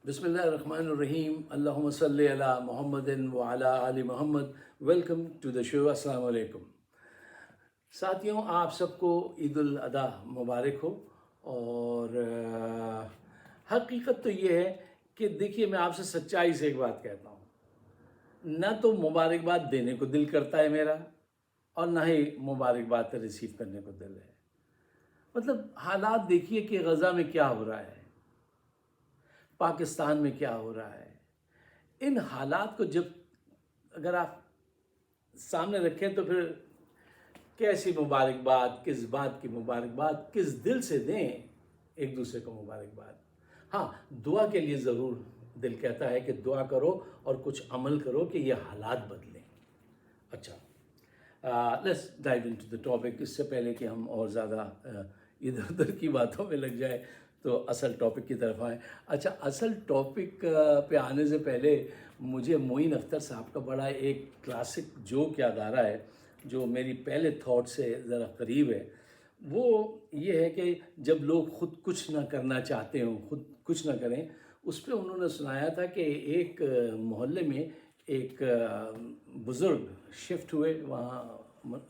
بسم اللہ الرحمن الرحیم اللہم صلی علی محمد وعلی آل محمد. ویلکم ٹو دا شو. السلام علیکم ساتھیوں، آپ سب کو عید الاضحیٰ مبارک ہو. اور حقیقت تو یہ ہے کہ دیکھیے، میں آپ سے سچائی سے ایک بات کہتا ہوں، نہ تو مبارکباد دینے کو دل کرتا ہے میرا، اور نہ ہی مبارکباد ریسیو کرنے کو دل ہے. مطلب حالات دیکھیے کہ غزہ میں کیا ہو رہا ہے، پاکستان میں کیا ہو رہا ہے. ان حالات کو جب اگر آپ سامنے رکھیں تو پھر کیسی مبارکباد، کس بات کی مبارکباد، کس دل سے دیں ایک دوسرے کو مبارکباد. ہاں، دعا کے لیے ضرور دل کہتا ہے کہ دعا کرو اور کچھ عمل کرو کہ یہ حالات بدلیں. اچھا، let's dive into the topic. اس سے پہلے کہ ہم اور زیادہ ادھر ادھر کی باتوں میں لگ جائے تو اصل ٹاپک کی طرف آئیں. اچھا، اصل ٹاپک پہ آنے سے پہلے مجھے معین اختر صاحب کا بڑا ایک کلاسک جوک یاد آ رہا ہے جو میری پہلے تھاٹ سے ذرا قریب ہے. وہ یہ ہے کہ جب لوگ خود کچھ نہ کرنا چاہتے ہوں، خود کچھ نہ کریں، اس پہ انہوں نے سنایا تھا کہ ایک محلے میں ایک بزرگ شفٹ ہوئے، وہاں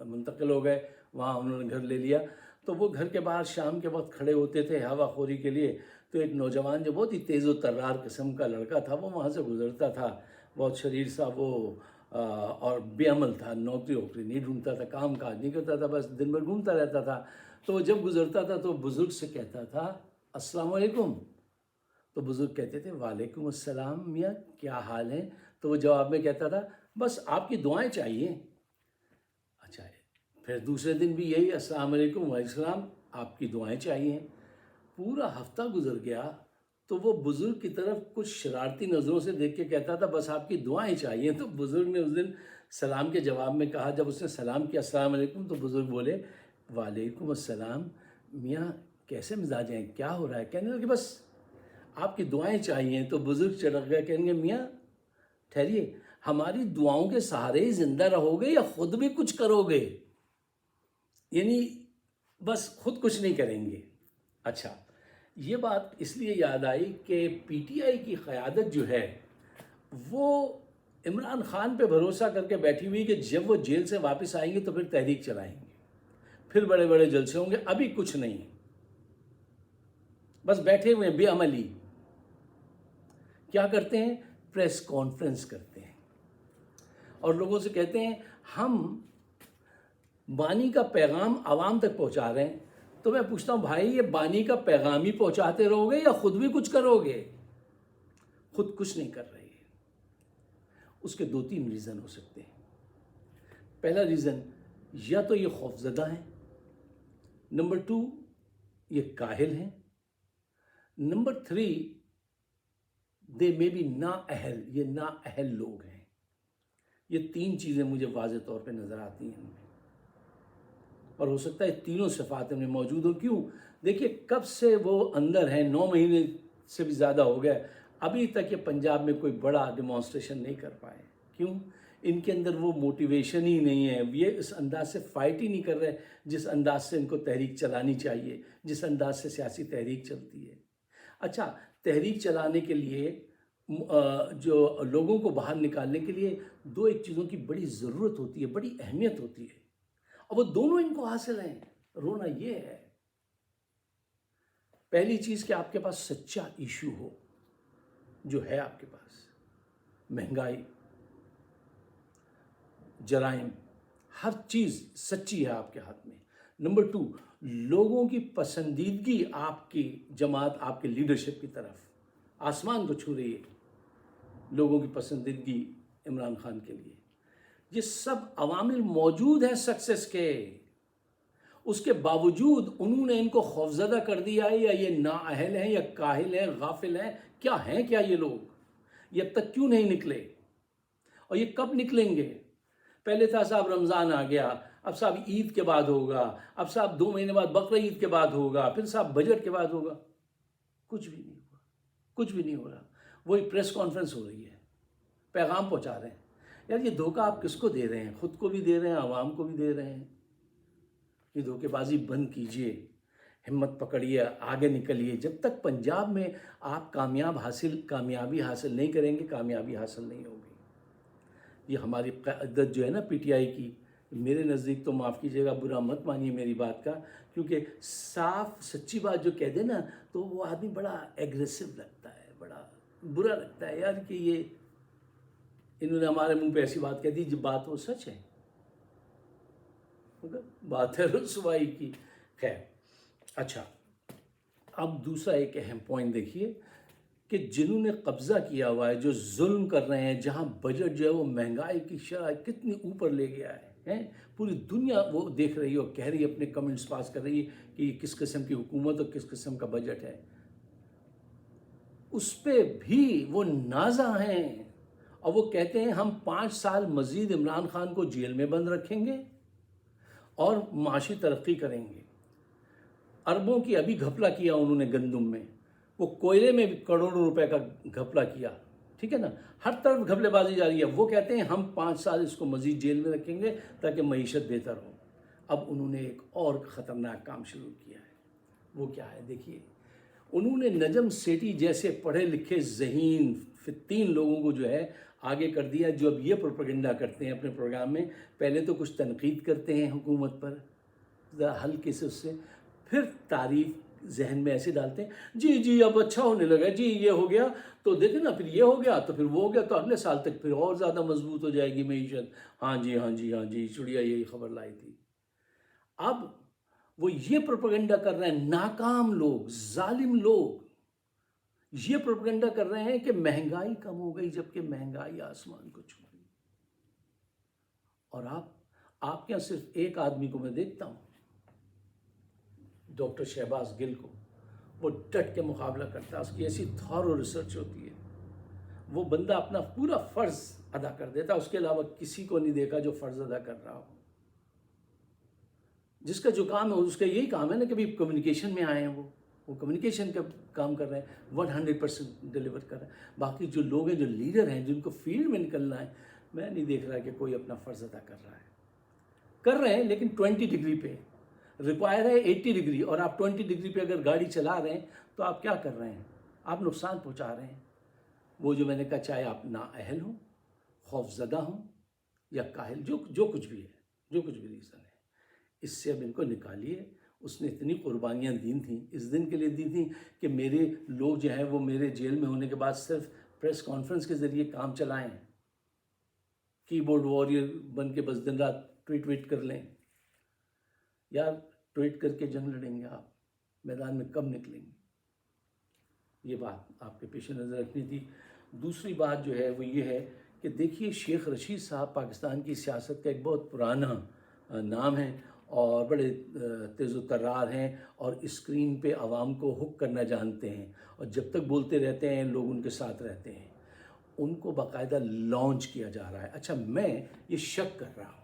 منتقل ہو گئے، وہاں انہوں نے گھر لے لیا. تو وہ گھر کے باہر شام کے وقت کھڑے ہوتے تھے ہوا خوری کے لیے. تو ایک نوجوان جو بہت ہی تیز و ترار قسم کا لڑکا تھا وہ وہاں سے گزرتا تھا. بہت شریر سا وہ اور بے عمل تھا، نوکری ووکری نہیں ڈھونڈتا تھا، کام کاج نہیں کرتا تھا، بس دن بھر گھومتا رہتا تھا. تو وہ جب گزرتا تھا تو بزرگ سے کہتا تھا السلام علیکم. تو بزرگ کہتے تھے وعلیکم السلام میاں، کیا حال ہے؟ تو وہ جواب میں کہتا تھا بس آپ کی دعائیں چاہیے. اچھا ہے، پھر دوسرے دن بھی یہی السلام علیکم وعلیکم السلام، آپ کی دعائیں چاہیے. پورا ہفتہ گزر گیا تو وہ بزرگ کی طرف کچھ شرارتی نظروں سے دیکھ کے کہتا تھا بس آپ کی دعائیں چاہیے. تو بزرگ نے اس دن سلام کے جواب میں کہا، جب اس نے سلام کیا السلام علیکم، تو بزرگ بولے وعلیکم السلام میاں، کیسے مزاج ہیں، کیا ہو رہا ہے؟ کہنے لگے بس آپ کی دعائیں چاہیے. تو بزرگ چڑک گئے، کہیں گے میاں ٹھہریے، ہماری دعاؤں کے سہارے ہی زندہ رہو گے یا خود بھی کچھ کرو گے؟ یعنی بس خود کچھ نہیں کریں گے. اچھا، یہ بات اس لیے یاد آئی کہ پی ٹی آئی کی قیادت جو ہے وہ عمران خان پہ بھروسہ کر کے بیٹھی ہوئی کہ جب وہ جیل سے واپس آئیں گے تو پھر تحریک چلائیں گے، پھر بڑے بڑے جلسے ہوں گے. ابھی کچھ نہیں، بس بیٹھے ہوئے ہیں بے عملی. کیا کرتے ہیں؟ پریس کانفرنس کرتے ہیں اور لوگوں سے کہتے ہیں ہم بانی کا پیغام عوام تک پہنچا رہے ہیں. تو میں پوچھتا ہوں بھائی، یہ بانی کا پیغام ہی پہنچاتے رہو گے یا خود بھی کچھ کرو گے؟ خود کچھ نہیں کر رہے. اس کے 2-3 ریزن ہو سکتے ہیں. پہلا ریزن، یا تو یہ خوفزدہ ہیں، نمبر 2 یہ کاہل ہیں، نمبر 3 دے میں بھی نااہل، یہ نااہل لوگ ہیں. یہ 3 چیزیں مجھے واضح طور پہ نظر آتی ہیں. اور ہو سکتا ہے تینوں صفات میں موجود ہو. کیوں؟ دیکھیے کب سے وہ اندر ہیں، 9 مہینے سے بھی زیادہ ہو گیا، ابھی تک یہ پنجاب میں کوئی بڑا ڈیمانسٹریشن نہیں کر پائے. کیوں؟ ان کے اندر وہ موٹیویشن ہی نہیں ہے. یہ اس انداز سے فائٹ ہی نہیں کر رہے جس انداز سے ان کو تحریک چلانی چاہیے، جس انداز سے سیاسی تحریک چلتی ہے. اچھا، تحریک چلانے کے لیے جو لوگوں کو باہر نکالنے کے لیے 2 ایک چیزوں کی بڑی ضرورت ہوتی ہے، بڑی اہمیت ہوتی ہے، اور وہ دونوں ان کو حاصل ہیں. رونا یہ ہے، پہلی چیز کہ آپ کے پاس سچا ایشو ہو، جو ہے آپ کے پاس، مہنگائی، جرائم، ہر چیز سچی ہے آپ کے ہاتھ میں. نمبر 2، لوگوں کی پسندیدگی آپ کی جماعت، آپ کے لیڈرشپ کی طرف آسمان کو چھو رہی ہے. لوگوں کی پسندیدگی عمران خان کے لیے، یہ سب عوامل موجود ہیں سکسیس کے. اس کے باوجود انہوں نے ان کو خوفزدہ کر دیا ہے. یا یہ نااہل ہیں، یا کاہل ہیں، غافل ہیں، کیا ہیں کیا یہ لوگ؟ یہ اب تک کیوں نہیں نکلے؟ اور یہ کب نکلیں گے؟ پہلے تھا صاحب رمضان آ گیا، اب صاحب عید کے بعد ہوگا، اب صاحب 2 مہینے بعد بقرعید کے بعد ہوگا، پھر صاحب بجٹ کے بعد ہوگا. کچھ بھی نہیں ہوا، کچھ بھی نہیں ہو رہا. وہی پریس کانفرنس ہو رہی ہے، پیغام پہنچا رہے ہیں. یار یہ دھوکہ آپ کس کو دے رہے ہیں؟ خود کو بھی دے رہے ہیں، عوام کو بھی دے رہے ہیں. یہ دھوکے بازی بند کیجئے. ہمت پکڑیے، آگے نکلیے. جب تک پنجاب میں آپ کامیابی حاصل نہیں کریں گے، کامیابی حاصل نہیں ہوگی. یہ ہماری قیادت جو ہے نا پی ٹی آئی کی، میرے نزدیک تو معاف کیجیے گا، برا مت مانیے میری بات کا، کیونکہ صاف سچی بات جو کہہ دے نا تو وہ آدمی بڑا ایگریسو لگتا ہے، بڑا برا لگتا ہے یار کہ یہ انہوں نے ہمارے منہ پہ ایسی بات کہہ دی جب بات وہ سچ ہے، بات ہے رسوائی کی. خیر اچھا، اب دوسرا ایک اہم پوائنٹ دیکھیے کہ جنہوں نے قبضہ کیا ہوا ہے، جو ظلم کر رہے ہیں، جہاں بجٹ جو ہے وہ مہنگائی کی شرح کتنی اوپر لے گیا ہے، پوری دنیا وہ دیکھ رہی ہے اور کہہ رہی ہے، اپنے کمنٹس پاس کر رہی ہے کہ یہ کس قسم کی حکومت اور کس قسم کا بجٹ ہے. اس پہ بھی وہ نازا ہیں اور وہ کہتے ہیں ہم 5 سال مزید عمران خان کو جیل میں بند رکھیں گے اور معاشی ترقی کریں گے. اربوں کی ابھی گھپلا کیا انہوں نے گندم میں، وہ کوئلے میں بھی کروڑوں روپے کا گھپلا کیا، ٹھیک ہے نا، ہر طرف گھپلے بازی جاری ہے. وہ کہتے ہیں ہم 5 سال اس کو مزید جیل میں رکھیں گے تاکہ معیشت بہتر ہو. اب انہوں نے ایک اور خطرناک کام شروع کیا ہے. وہ کیا ہے دیکھیے، انہوں نے نجم سیٹھی جیسے پڑھے لکھے ذہین فتین لوگوں کو جو ہے آگے کر دیا، جو اب یہ پروپیگنڈا کرتے ہیں اپنے پروگرام میں. پہلے تو کچھ تنقید کرتے ہیں حکومت پر ذرا ہلکے سے، اس سے پھر تعریف ذہن میں ایسے ڈالتے ہیں، جی اب اچھا ہونے لگا، جی یہ ہو گیا تو دیکھیں نا، پھر یہ ہو گیا تو پھر وہ ہو گیا تو اگلے سال تک پھر اور زیادہ مضبوط ہو جائے گی معیشت. ہاں جی چڑیا یہی خبر لائی تھی. اب وہ یہ پروپیگنڈا کر رہے ہیں، ناکام لوگ، ظالم لوگ یہ پروپیگنڈا کر رہے ہیں کہ مہنگائی کم ہو گئی، جبکہ مہنگائی آسمان کو چھو گئی. اور آپ کے یہاں صرف ایک آدمی کو میں دیکھتا ہوں، ڈاکٹر شہباز گل کو، وہ ڈٹ کے مقابلہ کرتا ہے، اس کی ایسی تھارو ریسرچ ہوتی ہے، وہ بندہ اپنا پورا فرض ادا کر دیتا ہے، اس کے علاوہ کسی کو نہیں دیکھا جو فرض ادا کر رہا ہو. جس کا جو کام ہے اس کا یہی کام ہے نا کہ بھی کمیونیکیشن میں آئے ہیں، وہ کمیونیکیشن کا کام کر رہے ہیں، 100% ڈیلیور کر رہے ہیں. باقی جو لوگ ہیں، جو لیڈر ہیں، جن کو فیلڈ میں نکلنا ہے، میں نہیں دیکھ رہا کہ کوئی اپنا فرض ادا کر رہا ہے. کر رہے ہیں لیکن 20 ڈگری پہ، ریکوائر ہے 80 ڈگری، اور آپ 20 ڈگری پہ اگر گاڑی چلا رہے ہیں تو آپ کیا کر رہے ہیں؟ آپ نقصان پہنچا رہے ہیں. وہ جو میں نے کہا، چاہے آپ نااہل ہوں، خوف زدہ ہوں یا کاہل، جو کچھ بھی ہے، جو کچھ بھی ریزن ہے، اس سے اب ان کو نکالیے. اس نے اتنی قربانیاں دی تھیں، اس دن کے لیے دی تھیں کہ میرے لوگ جو ہیں وہ میرے جیل میں ہونے کے بعد صرف پریس کانفرنس کے ذریعے کام چلائیں، کی بورڈ واریر بن کے بس دن رات ٹویٹ کر لیں. یار ٹویٹ کر کے جنگ لڑیں گے آپ، میدان میں کب نکلیں گے؟ یہ بات آپ کے پیش نظر رکھنی تھی. دوسری بات جو ہے وہ یہ ہے کہ دیکھیے، شیخ رشید صاحب پاکستان کی سیاست کا ایک بہت پرانا نام ہے اور بڑے تیز و ترار ہیں، اور اسکرین پہ عوام کو ہک کرنا جانتے ہیں، اور جب تک بولتے رہتے ہیں لوگ ان کے ساتھ رہتے ہیں. ان کو باقاعدہ لانچ کیا جا رہا ہے. اچھا، میں یہ شک کر رہا ہوں.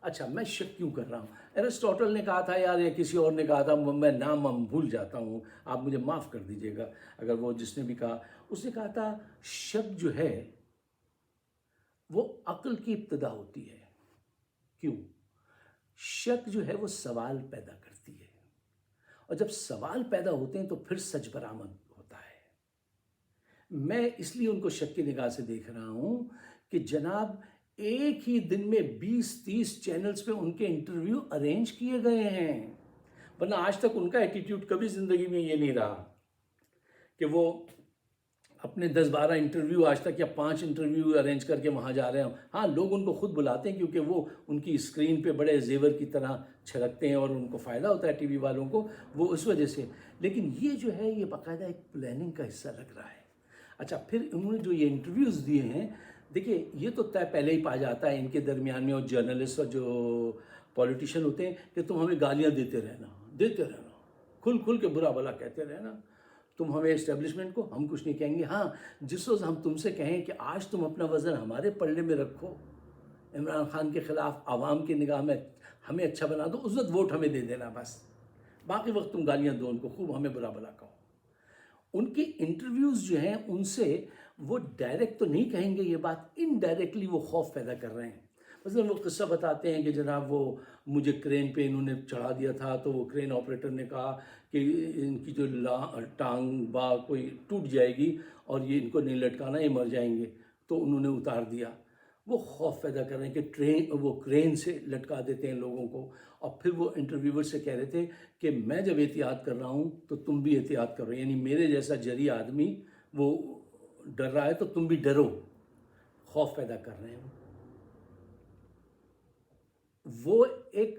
اچھا، میں شک کیوں کر رہا ہوں؟ ایرسٹوٹل نے کہا تھا یار، یا کسی اور نے کہا تھا، میں نام بھول جاتا ہوں، آپ مجھے معاف کر دیجئے گا اگر وہ جس نے بھی کہا، اس نے کہا تھا شک جو ہے وہ عقل کی ابتدا ہوتی ہے. کیوں؟ شک جو ہے وہ سوال پیدا کرتی ہے، اور جب سوال پیدا ہوتے ہیں تو پھر سچ برآمد ہوتا ہے. میں اس لیے ان کو شک کی نگاہ سے دیکھ رہا ہوں کہ جناب ایک ہی دن میں 20-30 چینلز پہ ان کے انٹرویو ارینج کیے گئے ہیں، ورنہ آج تک ان کا ایٹیٹیوڈ کبھی زندگی میں یہ نہیں رہا کہ وہ اپنے 10-12 انٹرویو آج تک یا 5 انٹرویو ارینج کر کے وہاں جا رہے ہیں. ہاں، لوگ ان کو خود بلاتے ہیں کیونکہ وہ ان کی اسکرین پہ بڑے زیور کی طرح چھلکتے ہیں اور ان کو فائدہ ہوتا ہے ٹی وی والوں کو، وہ اس وجہ سے. لیکن یہ جو ہے یہ باقاعدہ ایک پلاننگ کا حصہ لگ رہا ہے. اچھا، پھر انہوں نے جو یہ انٹرویوز دیے ہیں، دیکھیے یہ تو طے پہلے ہی پا جاتا ہے ان کے درمیان میں، اور جرنلسٹ اور جو پولیٹیشین ہوتے ہیں کہ تم ہمیں گالیاں دیتے رہنا، کھل کے برا بھلا کہتے رہنا، تم ہمیں اسٹیبلشمنٹ کو، ہم کچھ نہیں کہیں گے. ہاں، جس روز ہم تم سے کہیں کہ آج تم اپنا وزن ہمارے پلڑے میں رکھو، عمران خان کے خلاف عوام کی نگاہ میں ہمیں اچھا بنا دو، اس وقت ووٹ ہمیں دے دینا بس، باقی وقت تم گالیاں دو ان کو، خوب ہمیں برا بھلا کہو. ان کی انٹرویوز جو ہیں ان سے وہ ڈائریکٹ تو نہیں کہیں گے یہ بات، انڈائریکٹلی وہ خوف پیدا کر رہے ہیں. مثلا وہ قصہ بتاتے ہیں کہ جناب وہ مجھے کرین پہ انہوں نے چڑھا دیا تھا، تو وہ کرین آپریٹر نے کہا کہ ان کی جو ٹانگ با کوئی ٹوٹ جائے گی اور یہ ان کو نہیں لٹکانا، یہ مر جائیں گے، تو انہوں نے اتار دیا۔ وہ خوف پیدا کر رہے ہیں کہ وہ کرین سے لٹکا دیتے ہیں لوگوں کو، اور پھر وہ انٹرویور سے کہہ رہے تھے کہ میں جب احتیاط کر رہا ہوں تو تم بھی احتیاط کرو، یعنی میرے جیسا جری آدمی وہ ڈر رہا ہے تو تم بھی ڈرو، خوف پیدا کر رہے ہیں۔ وہ ایک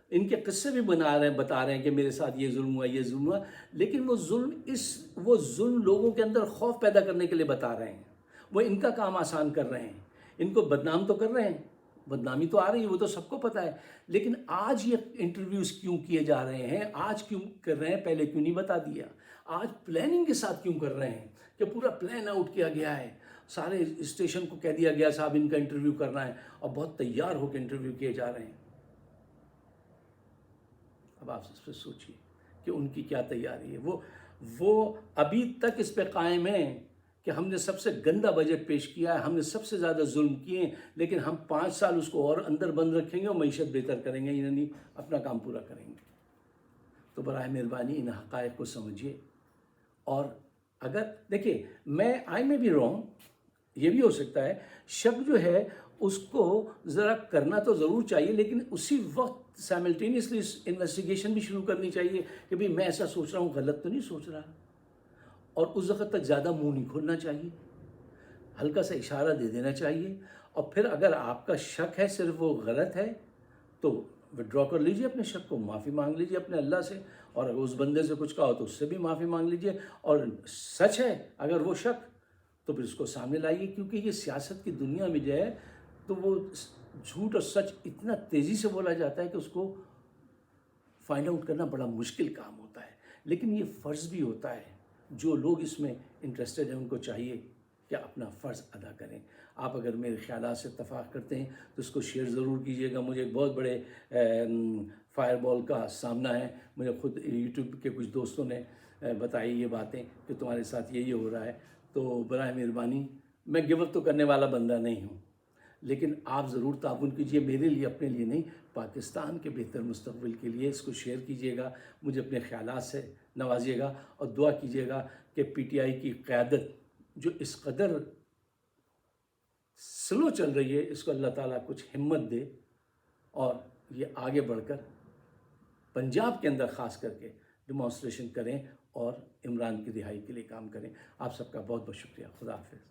ان کے قصے بھی بتا رہے ہیں کہ میرے ساتھ یہ ظلم ہوا، یہ ظلم ہوا، لیکن وہ ظلم لوگوں کے اندر خوف پیدا کرنے کے لیے بتا رہے ہیں۔ وہ ان کا کام آسان کر رہے ہیں، ان کو بدنام تو کر رہے ہیں، بدنامی تو آ رہی ہے، وہ تو سب کو پتہ ہے، لیکن آج یہ انٹرویوز کیوں کیے جا رہے ہیں، آج کیوں کر رہے ہیں، پہلے کیوں نہیں بتا دیا؟ آج پلاننگ کے ساتھ کیوں کر رہے ہیں کہ پورا پلان آؤٹ کیا گیا ہے، سارے اسٹیشن کو کہہ دیا گیا صاحب ان کا انٹرویو کرنا ہے، اور بہت تیار ہو کے انٹرویو کیے جا رہے ہیں۔ اب آپ اس پہ سوچیے کہ ان کی کیا تیاری ہے۔ وہ ابھی تک اس پہ قائم ہیں کہ ہم نے سب سے گندا بجٹ پیش کیا ہے، ہم نے سب سے زیادہ ظلم کیے ہیں، لیکن ہم 5 سال اس کو اور اندر بند رکھیں گے اور معیشت بہتر کریں گے، یعنی اپنا کام پورا کریں گے۔ تو براہ مہربانی ان حقائق کو سمجھیے۔ اور اگر دیکھیے آئی میں بھی رانگ، یہ بھی ہو سکتا ہے، شک جو ہے اس کو ذرا کرنا تو ضرور چاہیے، لیکن اسی وقت سائملٹینیسلی انویسٹیگیشن بھی شروع کرنی چاہیے کہ بھئی میں ایسا سوچ رہا ہوں، غلط تو نہیں سوچ رہا، اور اس وقت تک زیادہ منہ نہیں کھولنا چاہیے، ہلکا سا اشارہ دے دینا چاہیے، اور پھر اگر آپ کا شک ہے صرف وہ غلط ہے تو وڈرا کر لیجئے اپنے شک کو، معافی مانگ لیجئے اپنے اللہ سے، اور اگر اس بندے سے کچھ کہا ہو تو اس سے بھی معافی مانگ لیجئے، اور سچ ہے اگر وہ شک تو پھر اس کو سامنے لائیے، کیونکہ یہ سیاست کی دنیا میں جو ہے تو وہ جھوٹ اور سچ اتنا تیزی سے بولا جاتا ہے کہ اس کو فائنڈ آؤٹ کرنا بڑا مشکل کام ہوتا ہے، لیکن یہ فرض بھی ہوتا ہے، جو لوگ اس میں انٹرسٹڈ ہیں ان کو چاہیے کہ اپنا فرض ادا کریں۔ آپ اگر میرے خیالات سے اتفاق کرتے ہیں تو اس کو شیئر ضرور کیجیے گا۔ مجھے ایک بہت بڑے فائر بال کا سامنا ہے، مجھے خود یوٹیوب کے کچھ دوستوں نے بتائی یہ باتیں کہ تمہارے ساتھ یہ ہو رہا ہے، تو براہ مہربانی میں گیو اپ تو کرنے والا بندہ نہیں ہوں، لیکن آپ ضرور تعاون کیجئے، میرے لیے، اپنے لیے نہیں، پاکستان کے بہتر مستقبل کے لیے اس کو شیئر کیجئے گا، مجھے اپنے خیالات سے نوازیے گا، اور دعا کیجئے گا کہ پی ٹی آئی کی قیادت جو اس قدر سلو چل رہی ہے، اس کو اللہ تعالیٰ کچھ ہمت دے اور یہ آگے بڑھ کر پنجاب کے اندر خاص کر کے ڈیمانسٹریشن کریں اور عمران کی رہائی کے لیے کام کریں۔ آپ سب کا بہت بہت شکریہ۔ خدا حافظ۔